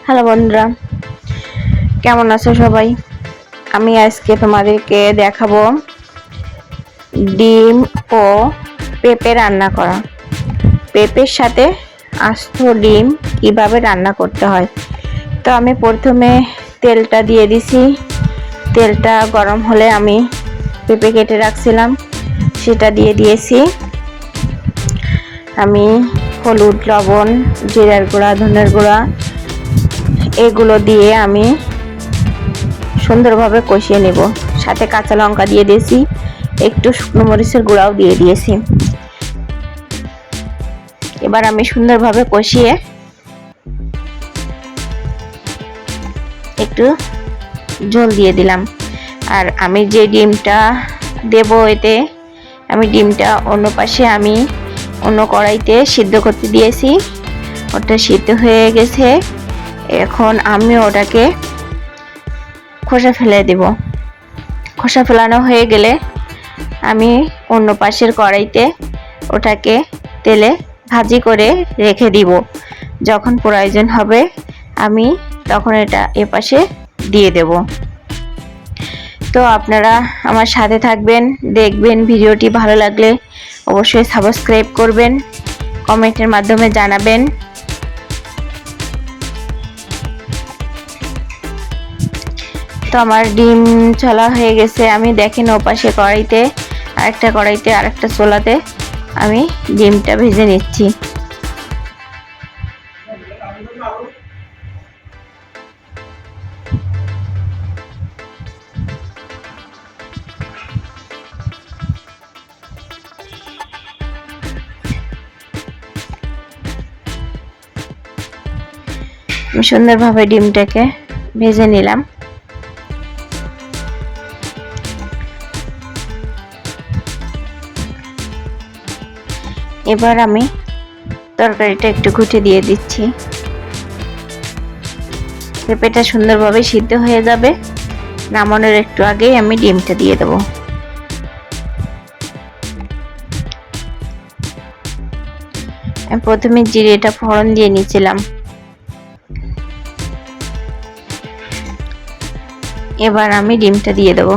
Hello বন্ধুরা, কেমন আছো সবাই? আমি আজকে তোমাদেরকে দেখাবো ডিম ও পেঁপে রান্না করা। পেঁপের সাথে আস্ত ডিম কিভাবে রান্না করতে হয়। তো আমি প্রথমে তেলটা দিয়ে দিছি। তেলটা গরম হলে আমি পেঁপে কেটে রাখছিলাম সেটা দিয়ে দিয়েছি। আমি হলুদ, লবণ, জিরার গুঁড়া, ধনের গুঁড়া এগুলো দিয়ে আমি সুন্দরভাবে কষিয়ে নেব। সাথে কাঁচা লঙ্কা দিয়ে দিয়েছি, একটু শুকনো মরিচের গুঁড়াও দিয়ে দিয়েছি। এবার আমি সুন্দরভাবে কষিয়ে একটু ঝোল দিয়ে দিলাম। আর আমি যে ডিমটা দেব এতে, আমি ডিমটা অন্য পাশে আমি অন্য কড়াইতে সিদ্ধ করতে দিয়েছি। ওটা সিদ্ধ হয়ে গেছে। এখন আমি ওটাকে খোসা ফেলে দেব। খোসা ফেলানো হয়ে গেলে আমি অন্য পাশের কড়াইতে ওটাকে তেলে ভাজি করে রেখে দিব। যখন প্রয়োজন হবে আমি তখন এটা এপাশে দিয়ে দেব। তো আপনারা আমার সাথে থাকবেন, দেখবেন। ভিডিওটি ভালো লাগলে অবশ্যই সাবস্ক্রাইব করবেন, কমেন্টের মাধ্যমে জানাবেন। তো আমার ডিম চলা হয়ে গেছে। আমি দেখেন ওপাশে কড়াইতে আরেকটা চোলাতে আমি ডিমটা ভেজে নিচ্ছি। আমি সুন্দরভাবে ডিমটাকে ভেজে নিলাম। এবার আমি তরকারিটা একটু ঘুটে দিয়ে দিচ্ছি। পেঁপেটা সুন্দরভাবে সিদ্ধ হয়ে যাবে। নামানোর একটু আগেই আমি ডিমটা দিয়ে দেব। আমি প্রথমে জিরেটা ফোড়ন দিয়ে নিয়েছিলাম। এবার আমি ডিমটা দিয়ে দেব।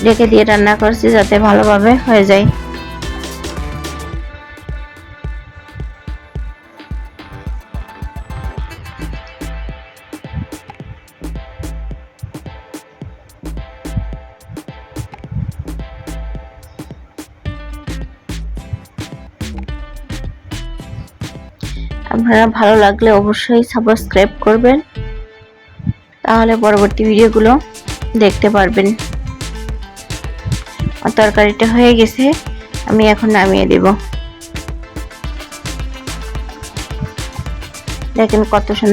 ঢেকে দিয়ে রান্না করছি যাতে ভালোভাবে হয়ে যায়। আপনারা ভালো লাগলে অবশ্যই সাবস্ক্রাইব করবেন, তাহলে পরবর্তী ভিডিওগুলো দেখতে পারবেন। আর তরকারিটা হয়ে গেছে, আমি এখন নামিয়ে দেব। দেখেন কত সুন্দর।